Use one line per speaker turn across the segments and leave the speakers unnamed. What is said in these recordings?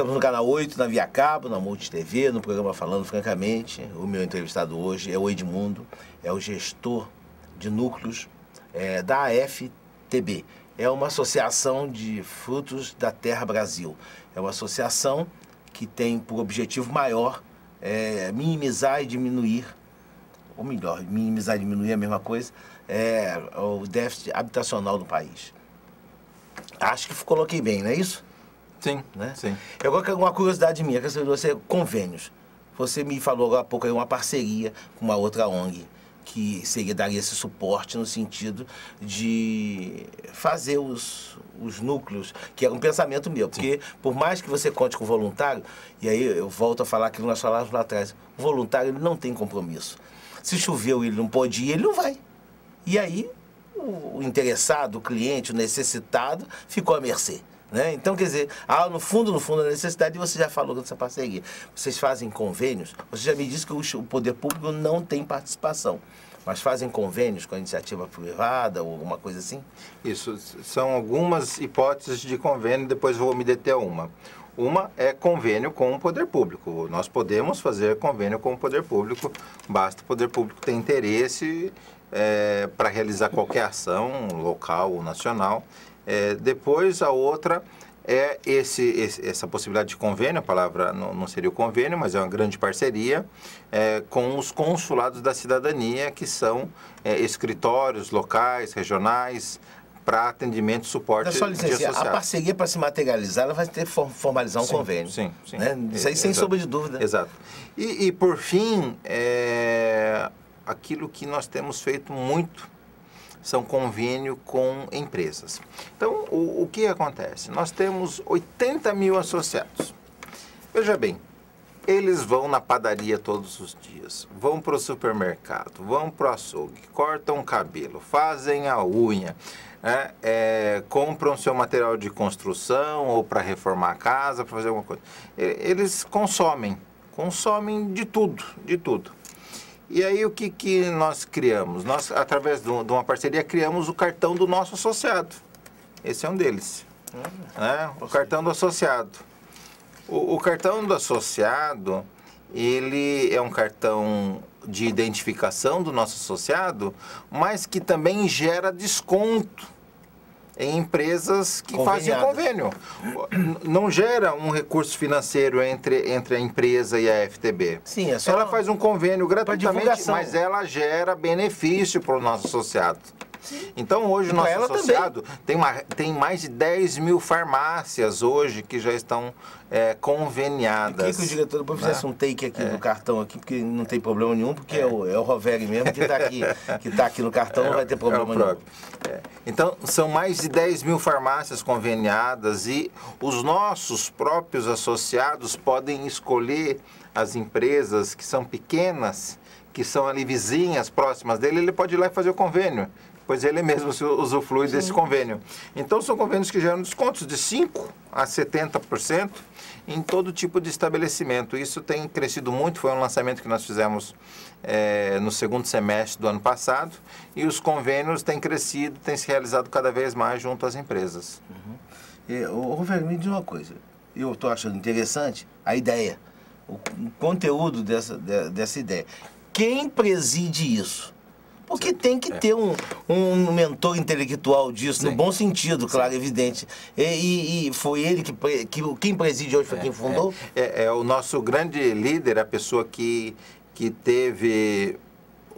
Estamos no canal 8, na Via Cabo, na Multi TV, no programa Falando Francamente. O meu entrevistado hoje é o Edmundo, é o gestor de núcleos da AFTB. É uma associação de frutos da terra Brasil. É uma associação que tem por objetivo maior minimizar e diminuir, ou melhor, minimizar e diminuir é a mesma coisa, o déficit habitacional do país. Acho que coloquei bem, não é isso?
Sim,
Né?
sim.
Eu agora uma curiosidade minha, quero saber de você, convênios. Você me falou agora há pouco aí uma parceria com uma outra ONG, que daria esse suporte no sentido de fazer os núcleos, que é um pensamento meu, porque por mais que você conte com o voluntário, e aí eu volto a falar aquilo que nós falávamos lá atrás, o voluntário ele não tem compromisso. Se choveu e ele não pode ir, ele não vai. E aí o interessado, o cliente, o necessitado, ficou à mercê. Né? Então, quer dizer, no fundo, a necessidade, você já falou dessa parceria. Vocês fazem convênios, você já me disse que o poder público não tem participação, mas fazem convênios com a iniciativa privada ou alguma coisa assim?
Isso, são algumas hipóteses de convênio, depois vou me deter a uma. Uma é convênio com o poder público. Nós podemos fazer convênio com o poder público, basta o poder público ter interesse para realizar qualquer ação local ou nacional. Depois, a outra é essa possibilidade de convênio, a palavra não seria o convênio, mas é uma grande parceria com os consulados da cidadania, que são escritórios locais, regionais, para atendimento e suporte
só licença,
de associados.
A parceria, para se materializar, ela vai ter que formalizar um convênio.
Sim, sim.
Né? Isso aí sem sombra de dúvida.
Exato. E por fim, aquilo que nós temos feito muito são convênio com empresas. Então, o que acontece? Nós temos 80 mil associados. Veja bem, eles vão na padaria todos os dias, vão para o supermercado, vão para o açougue, cortam o cabelo, fazem a unha, compram seu material de construção ou para reformar a casa, para fazer alguma coisa. Eles consomem de tudo, de tudo. E aí o que nós criamos? Nós, através de uma parceria, criamos o cartão do nosso associado. Esse é um deles. O cartão do associado. O cartão do associado, ele é um cartão de identificação do nosso associado, mas que também gera desconto em empresas que fazem convênio. Não gera um recurso financeiro entre a empresa e a FTB.
Sim, só
ela faz um convênio gratuitamente, mas ela gera benefício para o nosso associado. Sim. Então, hoje, o nosso associado tem mais de 10 mil farmácias hoje que já estão conveniadas. Eu queria que o diretor
depois fizesse um take aqui do cartão, aqui, porque não tem problema nenhum, porque é o Roveri mesmo que está aqui no cartão, não vai ter problema nenhum.
Então, são mais de 10 mil farmácias conveniadas e os nossos próprios associados podem escolher as empresas que são pequenas, que são ali vizinhas, próximas dele, ele pode ir lá e fazer o convênio, pois ele mesmo usufrui desse convênio. Então, são convênios que geram descontos de 5% a 70% em todo tipo de estabelecimento. Isso tem crescido muito, foi um lançamento que nós fizemos no segundo semestre do ano passado, e os convênios têm crescido, têm se realizado cada vez mais junto às empresas.
Roberto, me diz uma coisa, eu estou achando interessante a ideia, o conteúdo dessa ideia. Quem preside isso? Porque tem que ter um mentor intelectual disso, no bom sentido, claro, evidente. E foi ele quem preside hoje, foi quem fundou?
O nosso grande líder, a pessoa que teve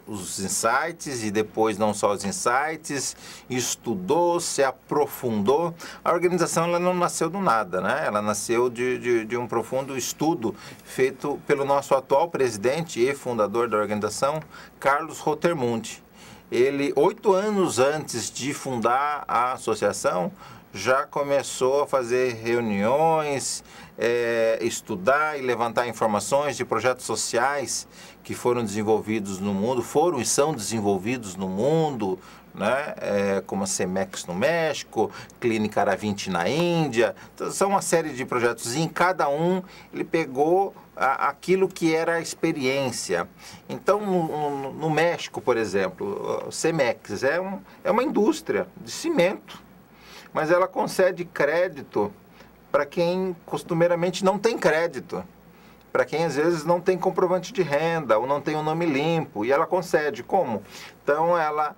os insights e depois não só os insights, estudou, se aprofundou. A organização ela não nasceu do nada, né? Ela nasceu de um profundo estudo feito pelo nosso atual presidente e fundador da organização, Carlos Rotermund. Ele, 8 anos antes de fundar a associação, já começou a fazer reuniões, estudar e levantar informações de projetos sociais que foram desenvolvidos no mundo, foram e são desenvolvidos no mundo, né? Como a CEMEX no México, Clínica Aravinte na Índia. Então, são uma série de projetos e em cada um ele pegou aquilo que era a experiência. Então, no México, por exemplo, o CEMEX é uma indústria de cimento, mas ela concede crédito para quem costumeiramente não tem crédito, para quem às vezes não tem comprovante de renda ou não tem o nome limpo, e ela concede. Como? Então, ela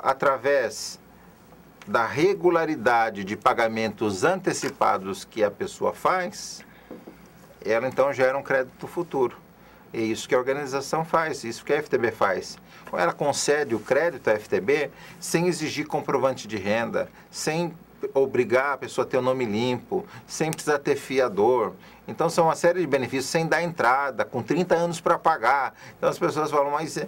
através da regularidade de pagamentos antecipados que a pessoa faz, ela então gera um crédito futuro. É isso que a organização faz, isso que a FTB faz. Ela concede o crédito à FTB sem exigir comprovante de renda, sem obrigar a pessoa a ter o nome limpo, sem precisar ter fiador. Então, são uma série de benefícios, sem dar entrada, com 30 anos para pagar. Então, as pessoas falam, mas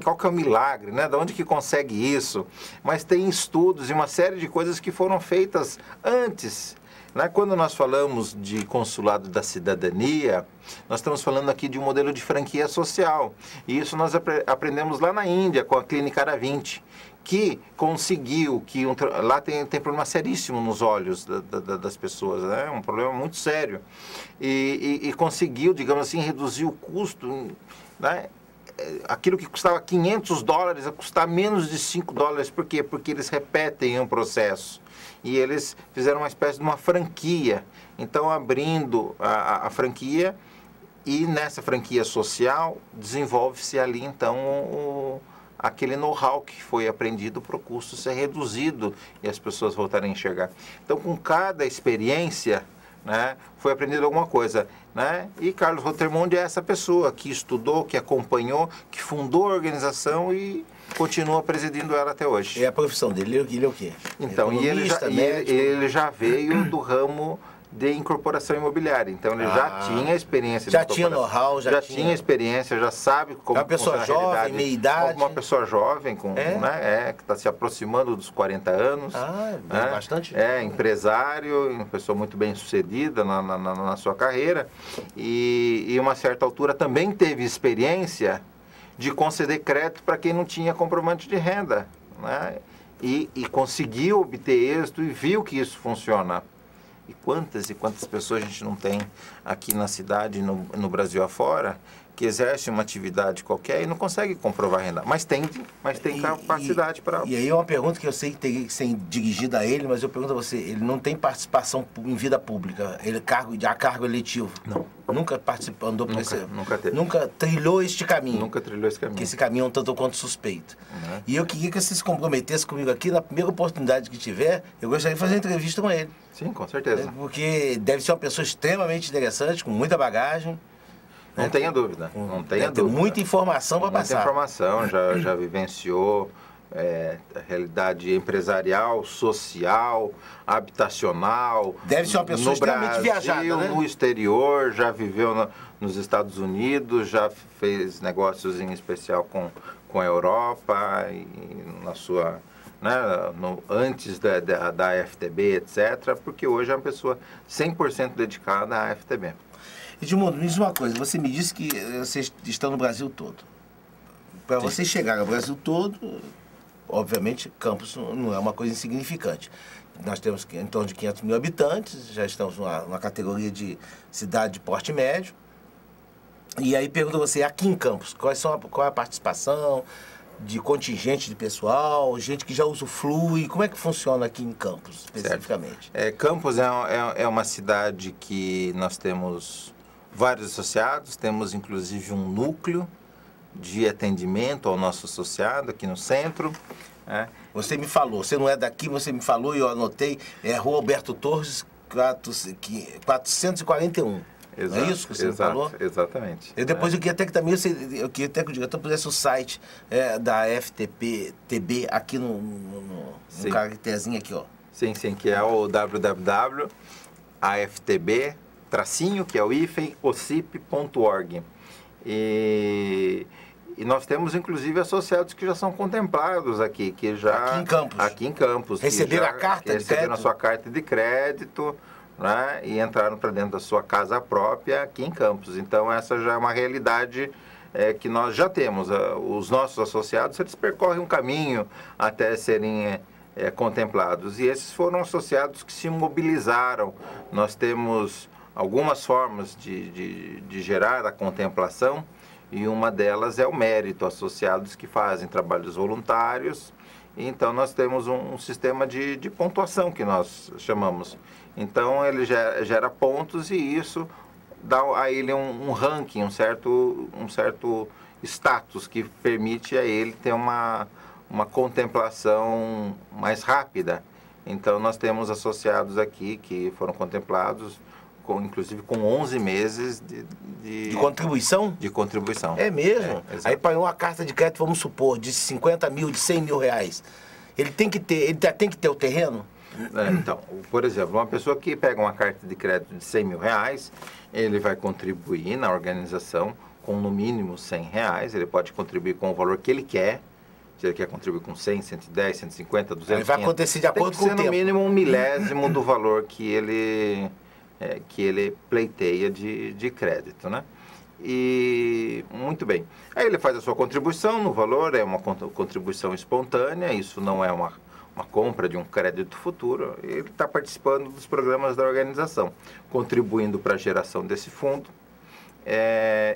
qual que é o milagre, né? De onde que consegue isso? Mas tem estudos e uma série de coisas que foram feitas antes. Né? Quando nós falamos de consulado da cidadania, nós estamos falando aqui de um modelo de franquia social. E isso nós aprendemos lá na Índia, com a Clínica Ara20, que conseguiu, lá tem problema seríssimo nos olhos das pessoas, né? Um problema muito sério. E conseguiu, digamos assim, reduzir o custo, né? Aquilo que custava $500 a custar menos de $5. Por quê? Porque eles repetem um processo. E eles fizeram uma espécie de uma franquia. Então, abrindo a franquia, e nessa franquia social, desenvolve-se ali, então, aquele know-how que foi aprendido para o custo ser reduzido e as pessoas voltarem a enxergar. Então, com cada experiência, né, foi aprendido alguma coisa. Né? E Carlos Rotermonde é essa pessoa que estudou, que acompanhou, que fundou a organização e continua presidindo ela até hoje.
É a profissão dele, ele é o quê?
Então, ele já veio do ramo de incorporação imobiliária. Então, ele já tinha experiência.
Já tinha know-how,
já tinha experiência, já sabe como
é uma pessoa jovem, meia idade.
Uma pessoa jovem, que está se aproximando dos 40 anos.
Bastante.
Empresário, uma pessoa muito bem sucedida na sua carreira. E uma certa altura também teve experiência de conceder crédito para quem não tinha comprovante de renda. Né? E conseguiu obter êxito e viu que isso funciona. E quantas pessoas a gente não tem aqui na cidade, no Brasil afora, que exercem uma atividade qualquer e não consegue comprovar renda. Mas tem capacidade para...
E aí é uma pergunta que eu sei que tem que ser dirigida a ele, mas eu pergunto a você, ele não tem participação em vida pública, ele cargo eletivo?
Não.
Nunca participou, andou por esse...
Nunca teve.
Nunca trilhou este caminho?
Nunca trilhou esse caminho.
Que esse caminho é um tanto quanto suspeito. E eu queria que você se comprometesse comigo aqui, na primeira oportunidade que tiver, eu gostaria de fazer uma entrevista com ele.
Sim, com certeza.
Porque deve ser uma pessoa extremamente interessante, com muita bagagem.
Não tenha dúvida, não tenha dúvida.
Tem muita informação para passar.
Muita informação, já vivenciou a realidade empresarial, social, habitacional.
Deve ser uma pessoa extremamente viajada, né?
No exterior, já viveu nos Estados Unidos, já fez negócios em especial com a Europa, e na sua... Né, antes da FTB, etc., porque hoje é uma pessoa 100% dedicada à FTB.
Edmundo, me diz uma coisa, você me disse que vocês estão no Brasil todo. Para você chegar ao Brasil todo, obviamente, Campos não é uma coisa insignificante. Nós temos em torno de 500 mil habitantes, já estamos numa categoria de cidade de porte médio. E aí pergunto a você, aqui em Campos, qual é a participação de contingente de pessoal, gente que já usufrui, como é que funciona aqui em Campos, especificamente?
Campos é uma cidade que nós temos vários associados, temos inclusive um núcleo de atendimento ao nosso associado aqui no centro.
Você me falou, você não é daqui, você me falou e eu anotei, é Rua Alberto Torres, 441.
Exato,
é isso que você me falou?
Exatamente.
Eu depois eu queria até que também eu queria até que o diretor pusesse o site da FTB aqui no caracterzinho aqui, ó.
Sim, que é o www.aftb, que é o ocip.org. E nós temos, inclusive, associados que já são contemplados aqui, que já...
Aqui em
Campos.
Receberam a carta de crédito?
Receberam a sua carta de crédito, né, e entraram para dentro da sua casa própria aqui em Campos. Então, essa já é uma realidade que nós já temos. Os nossos associados, eles percorrem um caminho até serem contemplados. E esses foram associados que se mobilizaram. Nós temos algumas formas de gerar a contemplação, e uma delas é o mérito, associados que fazem trabalhos voluntários Então, nós temos um sistema de pontuação que nós chamamos. Então, ele gera pontos e isso dá a ele um ranking, um certo status que permite a ele ter uma contemplação mais rápida. Então, nós temos associados aqui que foram contemplados, inclusive com 11 meses
de contribuição?
De contribuição.
É mesmo? Aí para uma carta de crédito, vamos supor, de 50 mil, de 100 mil reais, ele tem que ter o terreno?
Então, por exemplo, uma pessoa que pega uma carta de crédito de 100 mil reais, ele vai contribuir na organização com no mínimo 100 reais, ele pode contribuir com o valor que ele quer. Se ele quer contribuir com 100, 110, 150, 200,
ele vai 500, acontecer de acordo com o tempo.
Tem que ser no mínimo 1/1000 do valor que ele pleiteia de crédito, né? E, muito bem. Aí ele faz a sua contribuição no valor, é uma contribuição espontânea, isso não é uma compra de um crédito futuro, ele está participando dos programas da organização, contribuindo para a geração desse fundo,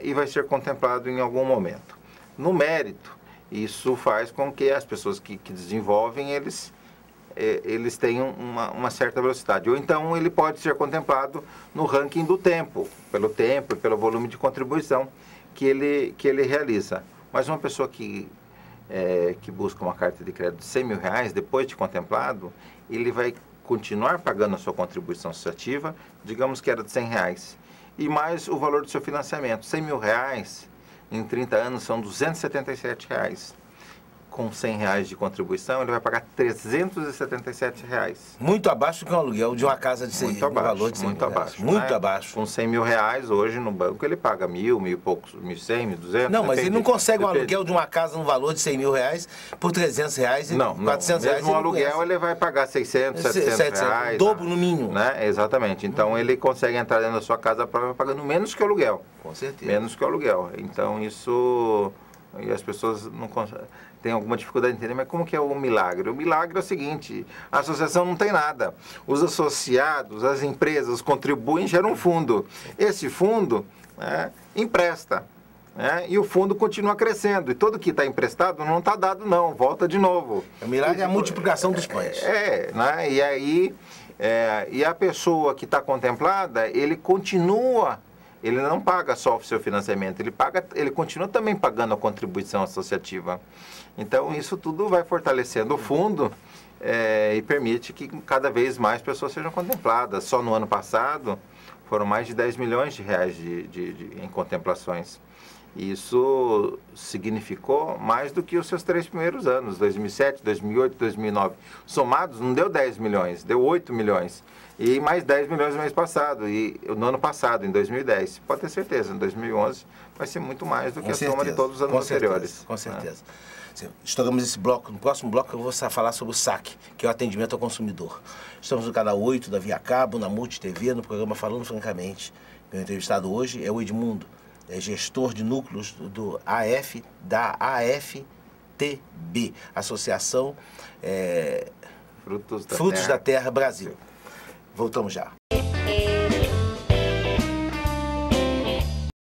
e vai ser contemplado em algum momento. No mérito, isso faz com que as pessoas que desenvolvem, eles tenham uma certa velocidade. Ou então ele pode ser contemplado no ranking do tempo e pelo volume de contribuição que ele realiza. Mas uma pessoa que busca uma carta de crédito de 100 mil reais, depois de contemplado, ele vai continuar pagando a sua contribuição associativa, digamos que era de 100 reais, e mais o valor do seu financiamento. 100 mil reais, em 30 anos, são 277 reais. Com 100 reais de contribuição, ele vai pagar 377 reais.
Muito abaixo do que um aluguel de uma casa de 100 mil, valor de 100
muito
mil
abaixo.
Muito
né?
abaixo.
Com 100 mil reais, hoje no banco, ele paga 1.000 e poucos, 1.100, 1.200.
Não, mas ele não consegue um aluguel de uma casa no valor de 100 mil reais por 300 reais e 400 reais.
Mesmo um aluguel, ele vai pagar 600, 700 reais.
O dobro no mínimo.
Né? Exatamente. Então, ele consegue entrar dentro da sua casa própria pagando menos que o aluguel.
Com certeza.
Menos que o aluguel. Então, isso... E as pessoas não têm alguma dificuldade de entender, mas como que é o milagre? O milagre é o seguinte, a associação não tem nada. Os associados, as empresas contribuem, geram um fundo. Esse fundo empresta. E o fundo continua crescendo. E todo que está emprestado não está dado, não. Volta de novo.
O milagre é a multiplicação dos pães.
Né? E aí, e a pessoa que está contemplada, ele continua... Ele não paga só o seu financiamento, ele continua também pagando a contribuição associativa. Então, isso tudo vai fortalecendo o fundo e permite que cada vez mais pessoas sejam contempladas. Só no ano passado, foram mais de 10 milhões de reais em contemplações. Isso significou mais do que os seus 3 primeiros anos, 2007, 2008, 2009. Somados, não deu 10 milhões, deu 8 milhões. E mais 10 milhões no mês passado, e no ano passado, em 2010. Pode ter certeza, em 2011 vai ser muito mais do que a soma de todos os anos anteriores.
Com certeza. Estouramos esse bloco. No próximo bloco eu vou falar sobre o SAC, que é o atendimento ao consumidor. Estamos no canal 8 da Via Cabo, na Multi TV, no programa Falando Francamente. Meu entrevistado hoje é o Edmundo, gestor de núcleos da AFTB, Associação
Frutos da Terra
Brasil. Voltamos já.